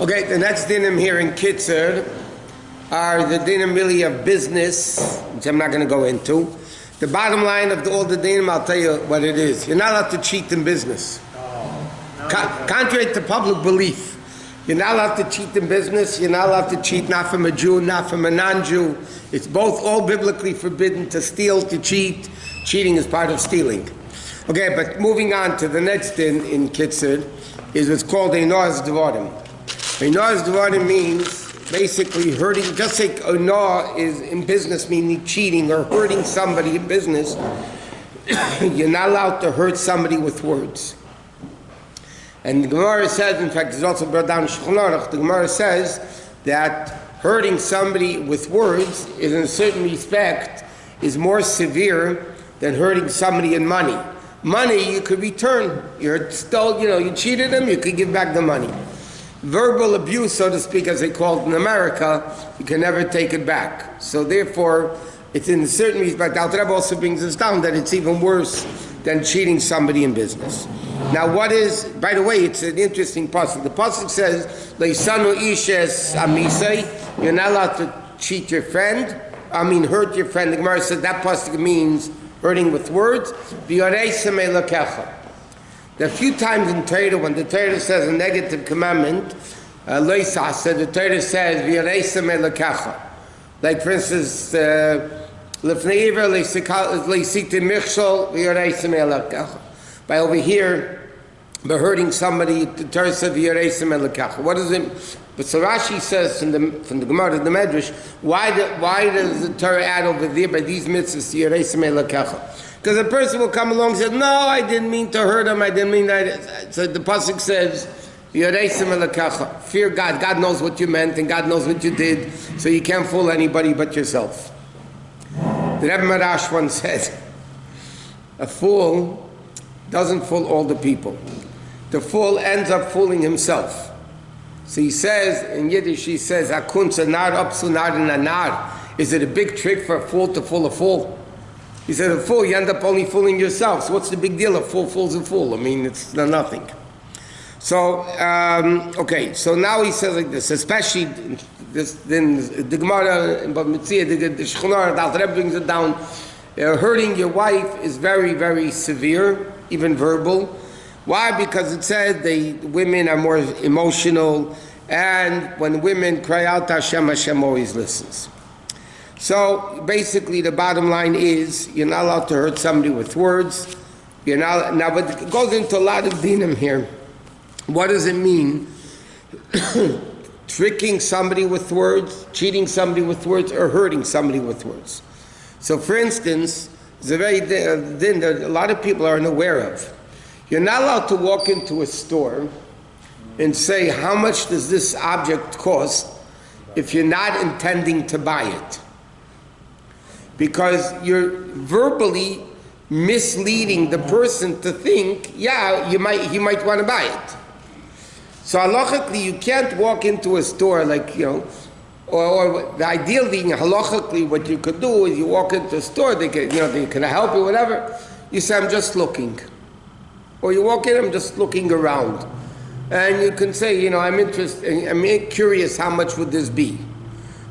Okay, the next dinim here in Kitzer are the dinim really of business, which I'm not going to go into. The bottom line of all the dinim, I'll tell you what it is. You're not allowed to cheat in business. Contrary to public belief. You're not allowed to cheat in business. You're not allowed to cheat not from a Jew, not from a non-Jew. It's both all biblically forbidden to steal, to cheat. Cheating is part of stealing. Okay, but moving on to the next din in Kitzer is what's called a Noah's Dvarim. A Noah's Dvarim means basically hurting, just like a Noah is in business, meaning cheating or hurting somebody in business. You're not allowed to hurt somebody with words. And the Gemara says, in fact, it's also brought down in Shulchan Aruch, the Gemara says that hurting somebody with words is in a certain respect is more severe than hurting somebody in money. Money you could return. You stole, you cheated them, you could give back the money. Verbal abuse, so to speak, as they call it in America, you can never take it back. So therefore, it's in a certain respect, Al Rebbe also brings us down that it's even worse than cheating somebody in business. Now what is, by the way, it's an interesting pasuk. The pasuk says, Leisanu ishes amisei, you're not allowed to cheat your friend, hurt your friend. The Gemara says that pasuk means hurting with words. There are a few times in Torah when the Torah says a negative commandment, the Torah says, like for instance, by over here, by hurting somebody, the Torah says, what is it? But so Rashi says from the Gemara to the Medrash, why does the Torah add over there by these mitzvahs to because a person will come along and say, no, I didn't mean to hurt him, I didn't mean that. So the pasuk says, fear God. God knows what you meant and God knows what you did, so you can't fool anybody but yourself. The Rebbe Marash once said, a fool doesn't fool all the people. The fool ends up fooling himself. So he says, in Yiddish he says, is it a big trick for a fool to fool a fool? He said, a fool, you end up only fooling yourself. So what's the big deal? A fool fools a fool. It's nothing. So, okay, so now he says like this, especially this, then the Gemara, the Shulchan Aruch, the Rebbe brings it down. Hurting your wife is very, very severe, even verbal. Why? Because it said women are more emotional, and when women cry out to Hashem, Hashem always listens. So basically the bottom line is you're not allowed to hurt somebody with words. You're not now, but it goes into a lot of dinim here. What does it mean? Tricking somebody with words, cheating somebody with words, or hurting somebody with words. So for instance, it's a very din that a lot of people are unaware of. You're not allowed to walk into a store and say, how much does this object cost, if you're not intending to buy it. Because you're verbally misleading the person to think, yeah, he might want to buy it. So halachically, you can't walk into a store or the ideal thing, halachically, what you could do is you walk into a store, they can help you, whatever. You say, I'm just looking. Or you walk in, I'm just looking around. And you can say, I'm interested, I'm curious, how much would this be?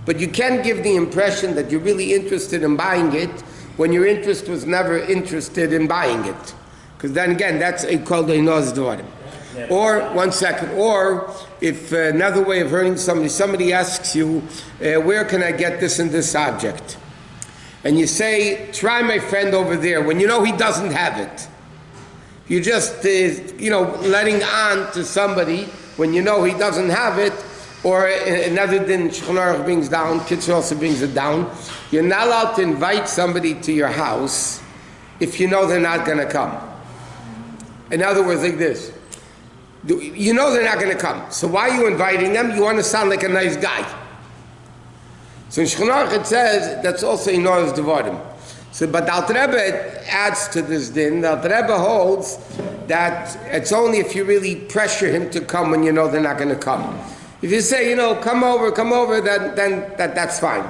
But you can't give the impression that you're really interested in buying it when your interest was never interested in buying it. Because then again, that's called a Noah's Dvarim. Or, one second, or if another way of hurting somebody asks you, where can I get this and this object? And you say, try my friend over there, when you know he doesn't have it. You just, letting on to somebody when you know he doesn't have it. Or another din Shulchan Aruch brings down, Kitzer also brings it down. You're not allowed to invite somebody to your house if you know they're not going to come. In other words, like this. You know they're not going to come. So why are you inviting them? You want to sound like a nice guy. So in Shulchan Aruch it says that's also in Noah's Dvarim. So, but the Alter Rebbe adds to this din. The Alter Rebbe holds that it's only if you really pressure him to come when you know they're not going to come. If you say, come over, then that's fine.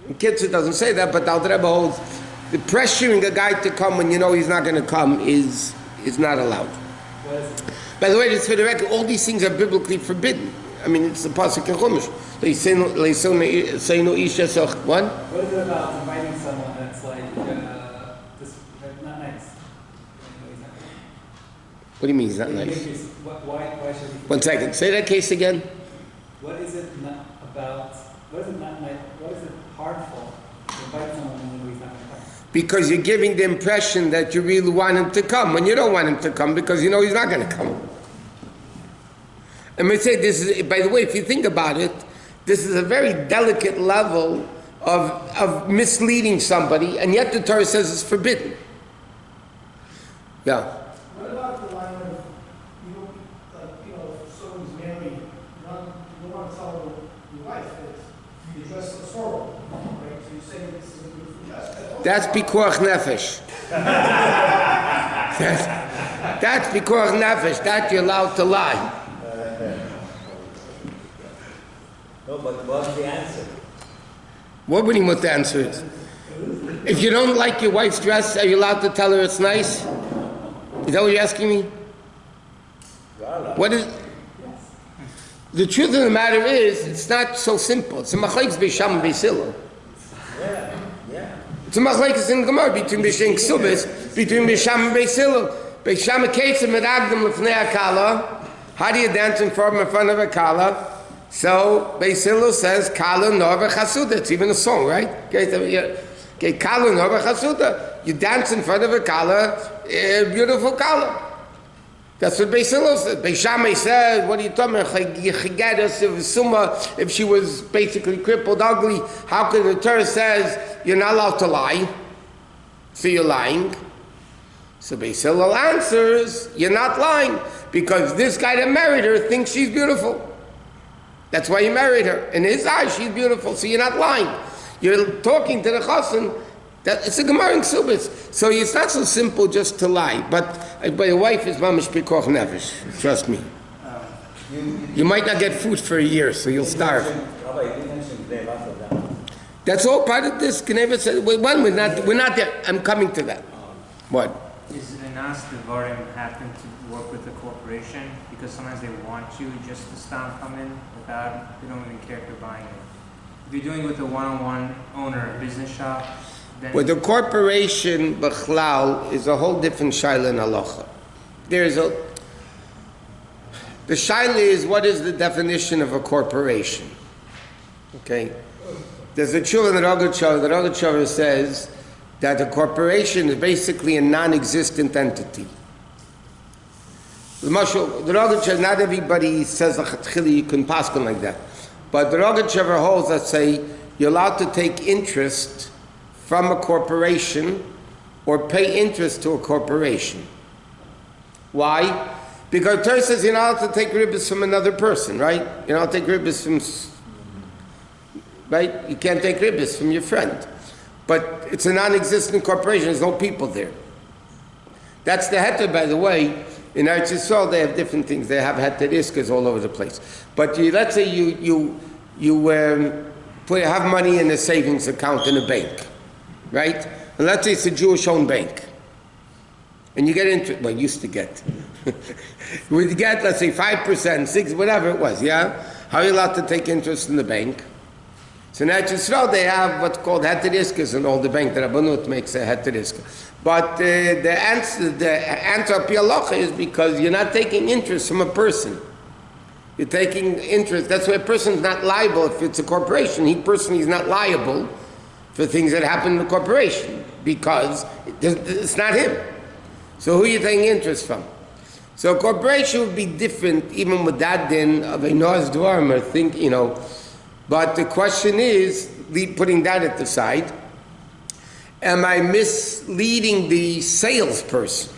In Kitzer doesn't say that, but the Alter Rebbe holds the pressuring a guy to come when you know he's not going to come is not allowed. By the way, just for the record, all these things are biblically forbidden. I mean, it's the pasuk in Chumash. Leisonu isha soch. What? What is it about inviting someone that's like this, not nice? What do you mean he's not nice? Why should he? 1 second. Say that case again. What is it not about? What is it not nice? What is it hardful to invite someone when he's not going to come? Because you're giving the impression that you really want him to come when you don't want him to come because you know he's not going to come. I'm going to say this is, by the way, if you think about it, this is a very delicate level of misleading somebody, and yet the Torah says it's forbidden. Yeah. What about the line of, if someone's married, you don't want to tell your wife that you dress so forward, right? So you say this is a beautiful dress. That's pikuach nefesh. That's pikuach nefesh. That you're allowed to lie. No, but what's the answer? What would you want the answer is? If you don't like your wife's dress, are you allowed to tell her it's nice? Is that what you're asking me? What is... The truth of the matter is, it's not so simple. It's a machlekes beisham and beisilo. Yeah. It's a machlekes in Gemara between Bisham Ksubis, between Bisham and Beisilo. Bisham Keitza medagdim lefnei akala. How do you dance in front of a kala? So Beisilo says kala nova chasuda. It's even a song, right? Okay, kala nova chasuda. You dance in front of a kala, beautiful kala. That's what Beisilo said. Beishamai said, what are you talking about? If she was basically crippled, ugly, how can the Torah says you're not allowed to lie? So you're lying. So Beisilo answers, you're not lying, because this guy that married her thinks she's beautiful. That's why he married her. In his eyes, she's beautiful, so you're not lying. You're talking to the chassan. That it's a Gemara in Ksubis. So it's not so simple just to lie. But your wife is mamish pikoch nefesh. Trust me. You might not get food for a year, so you'll starve. That's all part of this. Gneva said, we're not there. I'm coming to that. What? Is Enas Devarim happen to work with a corporation? Because sometimes they want you just to stop come in without, they don't even care if you're buying it. If you're doing it with a one-on-one owner, a business shop, then... With the corporation, Bechlal, is a whole different shaila in halacha. The shaila is, what is the definition of a corporation? Okay? There's a tshuva in the Rogachover. The Rogachover says that a corporation is basically a non-existent entity. The Rogachover, not everybody says you can paskin like that. But the Rogachover holds that say you're allowed to take interest from a corporation or pay interest to a corporation. Why? Because Torah says you're not allowed to take ribbis from another person, right? You're not allowed to take ribbis from... Right? You can't take ribbis from your friend. But it's a non-existent corporation. There's no people there. That's the heter, by the way. In Eretz Yisrael, they have different things. They have heter iskas all over the place. But let's say you have money in a savings account in a bank, right? And let's say it's a Jewish-owned bank. And you get interest, well, used to get. We get, let's say, 5%, 6%, whatever it was, yeah? How are you allowed to take interest in the bank? So in Eretz Yisrael, they have what's called heter iskas, and all the bank, the Rabbanut makes a heter iska. But the answer of halacha is because you're not taking interest from a person. You're taking interest. That's why a person's not liable if it's a corporation. He personally is not liable for things that happen in the corporation because it's not him. So who are you taking interest from? So a corporation would be different even with that din of a Noah's Dwarm or think, But the question is, putting that at the side, am I misleading the salesperson?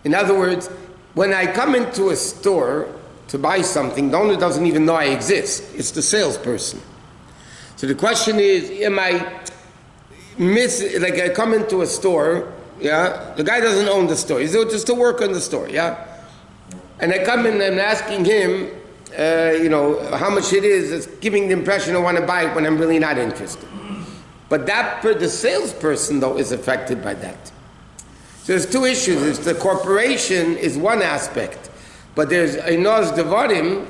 In other words, when I come into a store to buy something, the owner doesn't even know I exist. It's the salesperson. So the question is, am I I come into a store, yeah? The guy doesn't own the store. He's just a worker in the store, yeah? And I come in and I'm asking him, how much it is, it's giving the impression I want to buy it when I'm really not interested. But the salesperson, though, is affected by that. So there's two issues. The corporation is one aspect, but there's Enos Devarim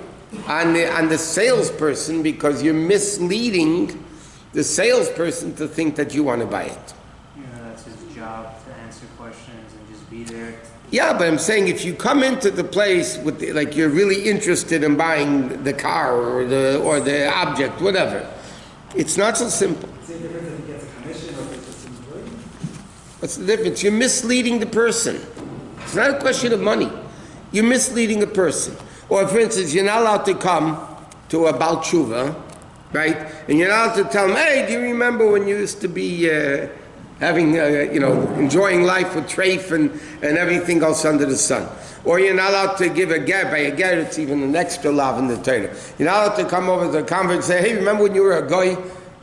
on the salesperson, because you're misleading the salesperson to think that you want to buy it. You know, that's his job, to answer questions and just be there. Yeah, but I'm saying if you come into the place with like you're really interested in buying the car or the object, whatever, it's not so simple. Is it different if he gets a commission or if it's just employee? What's the difference? You're misleading the person. It's not a question of money. You're misleading a person. Or for instance, you're not allowed to come to a Baal Tshuva, right? And you're not allowed to tell him, hey, do you remember when you used to be having, enjoying life with treif and everything else under the sun? Or you're not allowed to give a ger. By a ger, it's even an extra love in the Torah. You're not allowed to come over to a convert and say, hey, remember when you were a goy,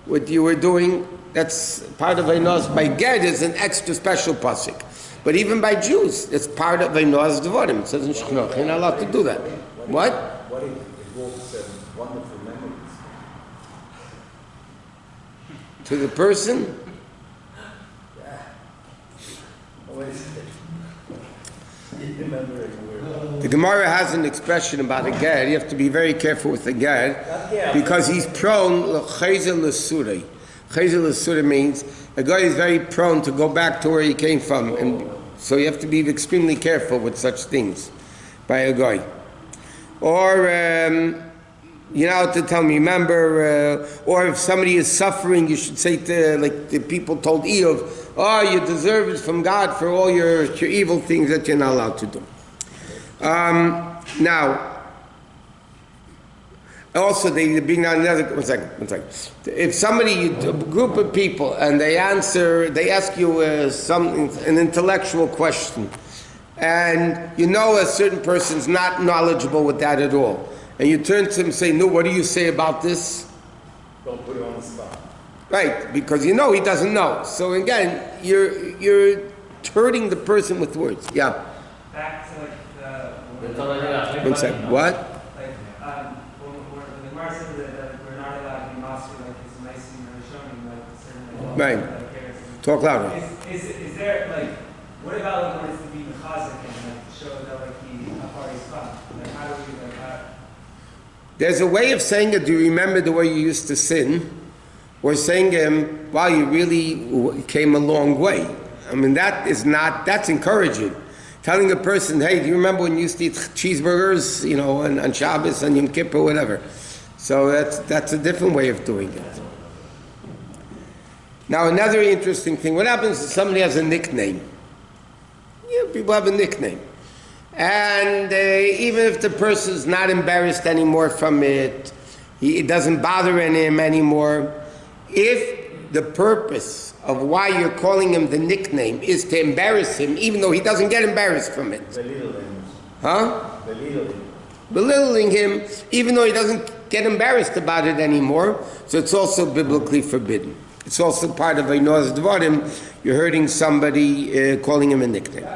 what you were doing? That's part of Einos. By ger, there's an extra special pasuk. But even by Jews, it's part of Einos Devarim. It says in Shechinoch, you're not allowed to do that. What? What if it evokes wonderful memories? To the person? What is it? Remember a word. The Gemara has an expression about a ger. You have to be very careful with the ger because he's prone l'chayzer l'surei. Chayzer l'surei means a guy is very prone to go back to where he came from, and so you have to be extremely careful with such things by a guy. Or you know, to tell me, remember, or if somebody is suffering, you should say to, like the people told Eov, oh, you deserve it from God for all your evil things that you're not allowed to do. Now, also they bring down another, one second. If somebody, a group of people, and they ask you an intellectual question, and you know a certain person's not knowledgeable with that at all, and you turn to him and say, no, what do you say about this? Don't put it on the spot. Right, because you know he doesn't know. So again, you're hurting the person with words. Yeah. Back to like the... One second. What? Like, when the Gemara says that we're not allowed to be master, like it's nice and showing, like certain... Right. Talk louder. Is there, like, what about like when it's to be mechazik and like to show that like he is fun? Like how do we, like, how... There's a way of saying it. Do you remember the way you used to sin? Or saying to him, wow, you really came a long way. I mean, that's encouraging. Telling a person, hey, do you remember when you used to eat cheeseburgers, on Shabbos and Yom Kippur, whatever. So that's a different way of doing it. Now, another interesting thing, what happens if somebody has a nickname? People have a nickname. And even if the person's not embarrassed anymore from it, it doesn't bother him anymore. If the purpose of why you're calling him the nickname is to embarrass him, even though he doesn't get embarrassed from it. Belittling. Huh? Belittling. Belittling him, even though he doesn't get embarrassed about it anymore. So it's also biblically forbidden. It's also part of Einos Devarim. You're hurting somebody, calling him a nickname.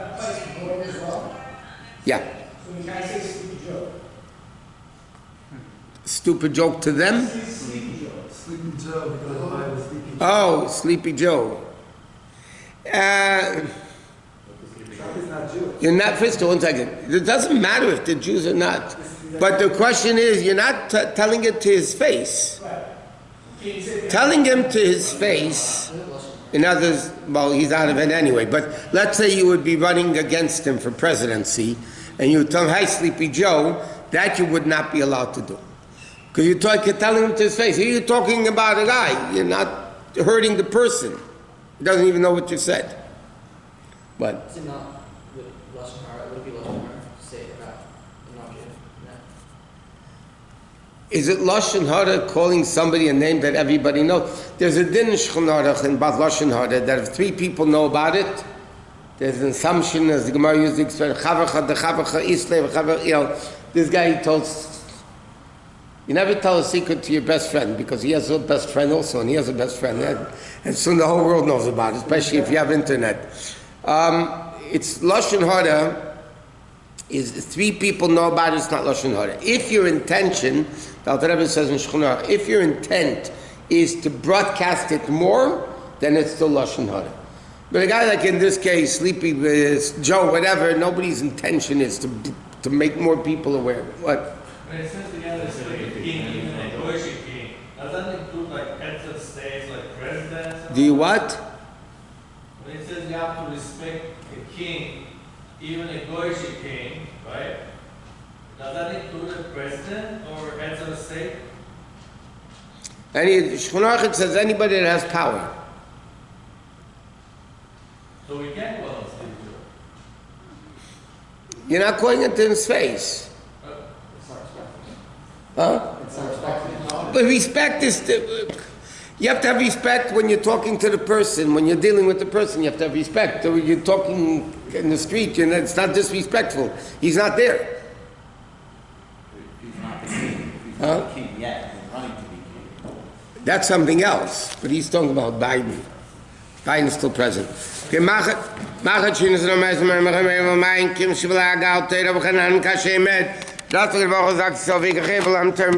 Yeah. So you can't say sleepy joke. Stupid joke to them? Sleepy joke. Sleepy Joe, because the Bible is Sleepy Joe. Oh, Sleepy Joe. Trump is not Jewish. You're not, first of all, 1 second. It doesn't matter if they're Jews or not. But the question is, you're not telling it to his face. Telling him to his face, in others, well, he's out of it anyway, but let's say you would be running against him for presidency, and you tell him, hey, Sleepy Joe, that you would not be allowed to do. Because you're telling him to his face. Here you're talking about a guy. You're not hurting the person. He doesn't even know what you said. But Is it not with Lashon Hara? Would it be Lashon Hara to say about an object? No. is it Lashon Hara calling somebody a name that everybody knows? There's a din in Shulchan Aruch about Lashon Hara that if 3 people know about it, there's an assumption, as the Gemara used the expression, this guy told, you never tell a secret to your best friend because he has a best friend also, and he has a best friend, and soon the whole world knows about it, especially if you have internet. It's Lashon Hara. Is 3 people know about it, it's not Lashon Hara. If your intention, the Alter Rebbe says in Shulchan Aruch, if your intent is to broadcast it more, then it's still Lashon Hara. But a guy like in this case, Sleepy Joe, whatever, nobody's intention is to make more people aware of it. What? When it says together, it's like a king, even a Goyish king, does that include like heads of states, like presidents? Do you what? When it says you have to respect the king, even a Goyish king, right? Does that include a president or heads of state? Any Shulchan Aruch says anybody that has power. So we can't go on stage. You're not going into his face. Huh? But respect is, you have to have respect when you're talking to the person, when you're dealing with the person, you have to have respect. Or when you're talking in the street, it's not disrespectful. He's not there. He's not the king. He's Huh? not the king yet. He's running to be king. That's something else. But he's talking about Biden. Biden is still president. Okay, Machat Shinas Ramez Mermechem Mein Kim Shibla Gal Teira B'Chanan Kashemet. Das ist der Woche sagt so wie gegeben am Term.